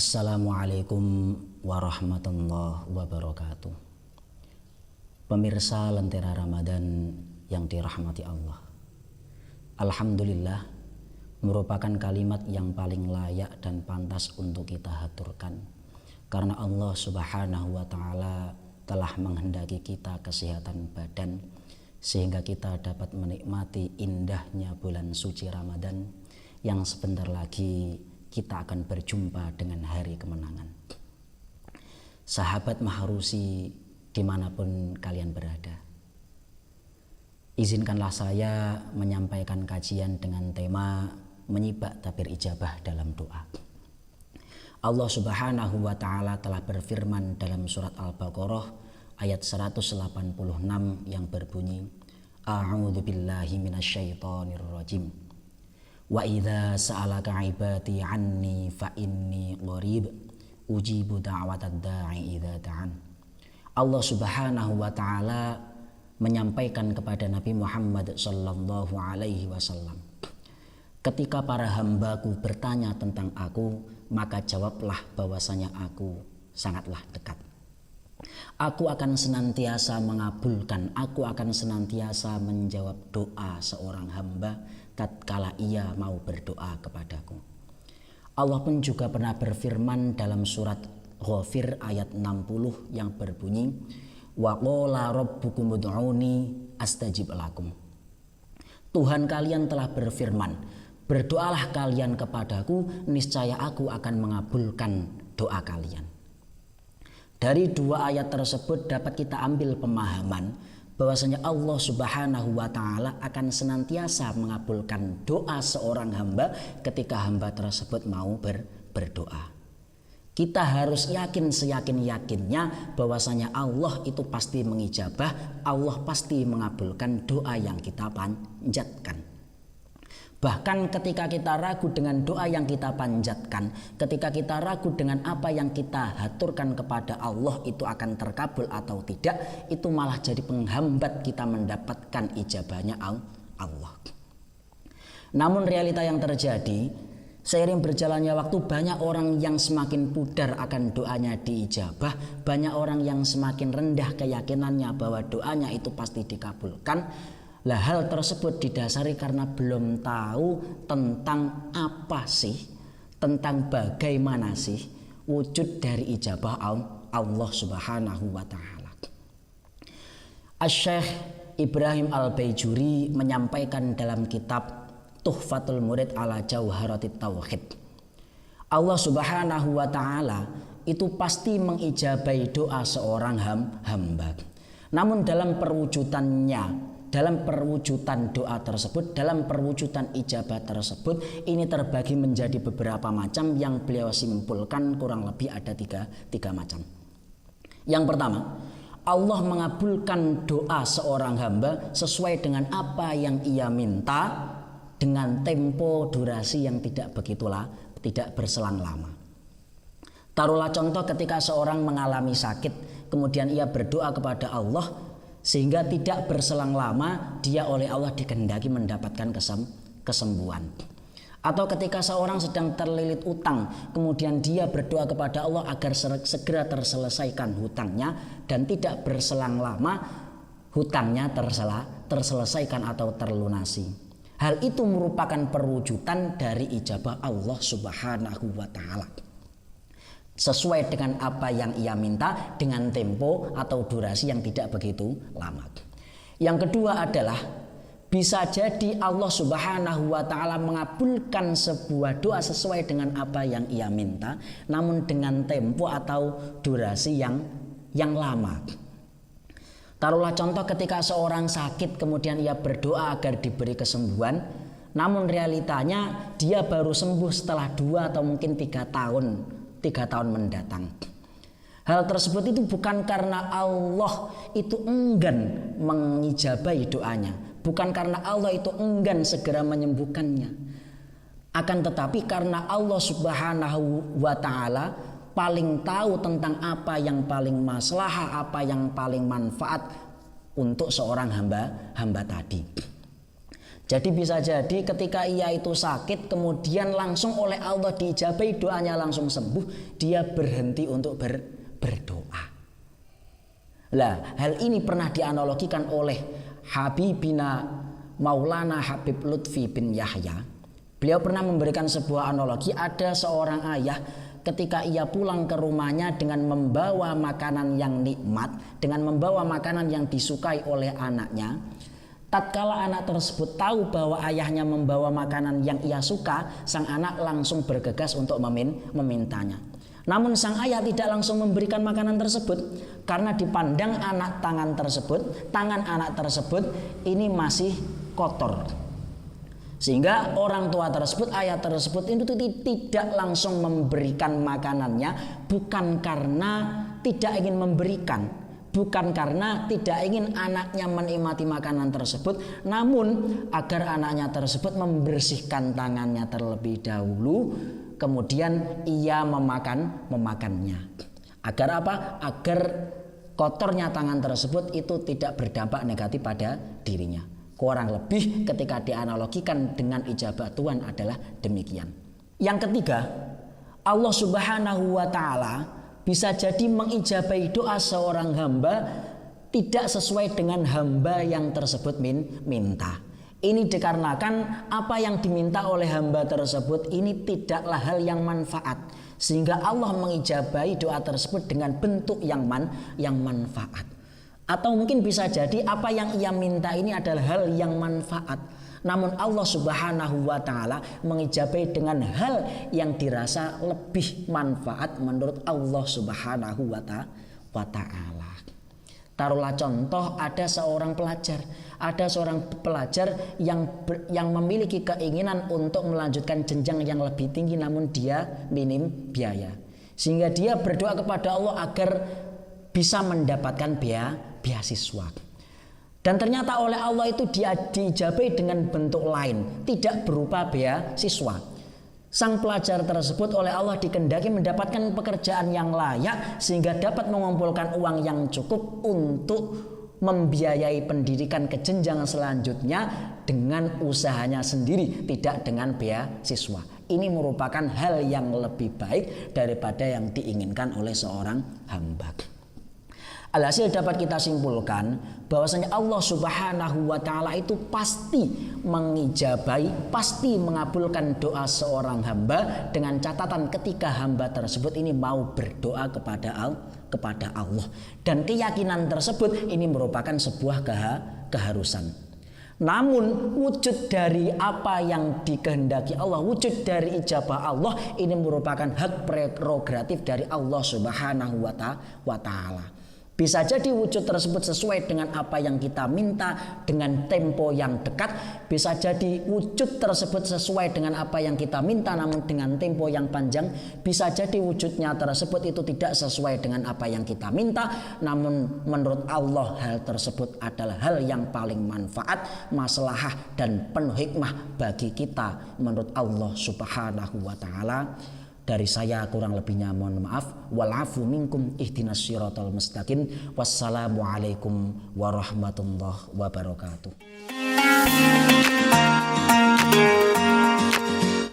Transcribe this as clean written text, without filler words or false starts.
Assalamualaikum warahmatullahi wabarakatuh. Pemirsa Lentera Ramadan yang dirahmati Allah, alhamdulillah merupakan kalimat yang paling layak dan pantas untuk kita haturkan, karena Allah Subhanahu wa Ta'ala telah menghendaki kita kesehatan badan sehingga kita dapat menikmati indahnya bulan suci Ramadan yang sebentar lagi kita akan berjumpa dengan hari kemenangan. Sahabat Maharusi dimanapun kalian berada, izinkanlah saya menyampaikan kajian dengan tema menyibak tabir ijabah dalam doa. Allah Subhanahu wa Ta'ala telah berfirman dalam surat Al-Baqarah ayat 186 yang berbunyi, A'udzu billahi minasyaitonir rajim. Wa idza sa'alaka 'ibadi 'anni fa inni qarib ujibu da'watad da'i idza da'an. Allah Subhanahu wa Ta'ala menyampaikan kepada Nabi Muhammad sallallahu alaihi wasallam, ketika para hambaku bertanya tentang aku, maka jawablah bahwasanya aku sangatlah dekat. Aku akan senantiasa mengabulkan, aku akan senantiasa menjawab doa seorang hamba tatkala ia mau berdoa kepadaku. Allah pun juga pernah berfirman dalam surat Ghafir ayat 60 yang berbunyi, wa qala rabbukum ud'uni astajib lakum. Tuhan kalian telah berfirman, berdoalah kalian kepadaku, niscaya aku akan mengabulkan doa kalian. Dari dua ayat tersebut dapat kita ambil pemahaman bahwasanya Allah Subhanahu wa Ta'ala akan senantiasa mengabulkan doa seorang hamba ketika hamba tersebut mau berdoa. Kita harus yakin seyakin-yakinnya bahwasanya Allah itu pasti mengijabah, Allah pasti mengabulkan doa yang kita panjatkan. Bahkan ketika kita ragu dengan doa yang kita panjatkan, ketika kita ragu dengan apa yang kita haturkan kepada Allah itu akan terkabul atau tidak, itu malah jadi penghambat kita mendapatkan ijabahnya Allah. Namun realita yang terjadi, seiring berjalannya waktu, banyak orang yang semakin pudar akan doanya diijabah, banyak orang yang semakin rendah keyakinannya bahwa doanya itu pasti dikabulkan. Lah hal tersebut didasari karena belum tahu tentang apa sih, tentang bagaimana sih wujud dari ijabah Allah Subhanahu wa Ta'ala. Asy-Syaikh Ibrahim Al-Baijuri menyampaikan dalam kitab Tuhfatul Murid ala Jauharatit Tauhid, Allah Subhanahu wa Ta'ala itu pasti mengijabai doa seorang hamba. Namun dalam perwujudannya, dalam perwujudan doa tersebut, dalam perwujudan ijabah tersebut, ini terbagi menjadi beberapa macam yang beliau simpulkan kurang lebih ada tiga macam. Yang pertama, Allah mengabulkan doa seorang hamba sesuai dengan apa yang ia minta dengan tempo durasi yang tidak berselang lama. Taruhlah contoh ketika seorang mengalami sakit, kemudian ia berdoa kepada Allah sehingga tidak berselang lama dia oleh Allah dikehendaki mendapatkan kesembuhan. Atau ketika seorang sedang terlilit utang, kemudian dia berdoa kepada Allah agar segera terselesaikan hutangnya dan tidak berselang lama hutangnya terselesaikan atau terlunasi. Hal itu merupakan perwujudan dari ijabah Allah Subhanahu wa Ta'ala, sesuai dengan apa yang ia minta dengan tempo atau durasi yang tidak begitu lama. Yang kedua adalah bisa jadi Allah Subhanahu wa Ta'ala mengabulkan sebuah doa sesuai dengan apa yang ia minta, namun dengan tempo atau durasi yang lama. Taruhlah contoh ketika seorang sakit kemudian ia berdoa agar diberi kesembuhan, namun realitanya dia baru sembuh setelah 2 atau mungkin 3 tahun mendatang. Hal tersebut itu bukan karena Allah itu enggan mengijabahi doanya, bukan karena Allah itu enggan segera menyembuhkannya, akan tetapi karena Allah Subhanahu wa Ta'ala paling tahu tentang apa yang paling maslahah, apa yang paling manfaat untuk seorang hamba tadi. Jadi bisa jadi ketika ia itu sakit, kemudian langsung oleh Allah diijabahi doanya, langsung sembuh, dia berhenti untuk berdoa. Lah, hal ini pernah dianalogikan oleh Habibina Maulana Habib Lutfi bin Yahya. Beliau pernah memberikan sebuah analogi, ada seorang ayah ketika ia pulang ke rumahnya dengan membawa makanan yang nikmat, dengan membawa makanan yang disukai oleh anaknya. Tatkala anak tersebut tahu bahwa ayahnya membawa makanan yang ia suka, sang anak langsung bergegas untuk memintanya. Namun sang ayah tidak langsung memberikan makanan tersebut karena dipandang tangan anak tersebut ini masih kotor. Sehingga orang tua tersebut, ayah tersebut itu tidak langsung memberikan makanannya, bukan karena tidak ingin memberikan, bukan karena tidak ingin anaknya menikmati makanan tersebut, namun agar anaknya tersebut membersihkan tangannya terlebih dahulu, kemudian ia memakannya. Agar apa? Agar kotornya tangan tersebut itu tidak berdampak negatif pada dirinya. Kurang lebih ketika dianalogikan dengan ijabah Tuhan adalah demikian. Yang ketiga, Allah Subhanahu wa ta'ala bisa jadi mengijabahi doa seorang hamba tidak sesuai dengan hamba yang tersebut minta. Ini dikarenakan apa yang diminta oleh hamba tersebut ini tidaklah hal yang manfaat, sehingga Allah mengijabahi doa tersebut dengan bentuk yang manfaat. Atau mungkin bisa jadi apa yang ia minta ini adalah hal yang manfaat, namun Allah Subhanahu wa ta'ala mengijabahi dengan hal yang dirasa lebih manfaat menurut Allah Subhanahu wa ta'ala. Taruhlah contoh, ada seorang pelajar yang memiliki keinginan untuk melanjutkan jenjang yang lebih tinggi, namun dia minim biaya, sehingga dia berdoa kepada Allah agar bisa mendapatkan beasiswa. Dan ternyata oleh Allah itu dia diijabahi dengan bentuk lain, tidak berupa beasiswa. Sang pelajar tersebut oleh Allah dikehendaki mendapatkan pekerjaan yang layak sehingga dapat mengumpulkan uang yang cukup untuk membiayai pendidikan ke jenjang selanjutnya dengan usahanya sendiri, tidak dengan beasiswa. Ini merupakan hal yang lebih baik daripada yang diinginkan oleh seorang hamba. Alhasil dapat kita simpulkan bahwasanya Allah Subhanahu wa ta'ala itu pasti mengijabahi, pasti mengabulkan doa seorang hamba dengan catatan ketika hamba tersebut ini mau berdoa kepada Allah. Dan keyakinan tersebut ini merupakan sebuah keharusan. Namun wujud dari apa yang dikehendaki Allah, wujud dari ijabah Allah ini merupakan hak prerogatif dari Allah Subhanahu wa ta'ala. Bisa jadi wujud tersebut sesuai dengan apa yang kita minta dengan tempo yang dekat. Bisa jadi wujud tersebut sesuai dengan apa yang kita minta namun dengan tempo yang panjang. Bisa jadi wujudnya tersebut itu tidak sesuai dengan apa yang kita minta, namun menurut Allah hal tersebut adalah hal yang paling manfaat, maslahah dan penuh hikmah bagi kita menurut Allah Subhanahu wa ta'ala. Dari saya kurang lebihnya mohon maaf. Walafu minkum ihdinas siratal mustaqim. Wassalamualaikum warahmatullahi wabarakatuh.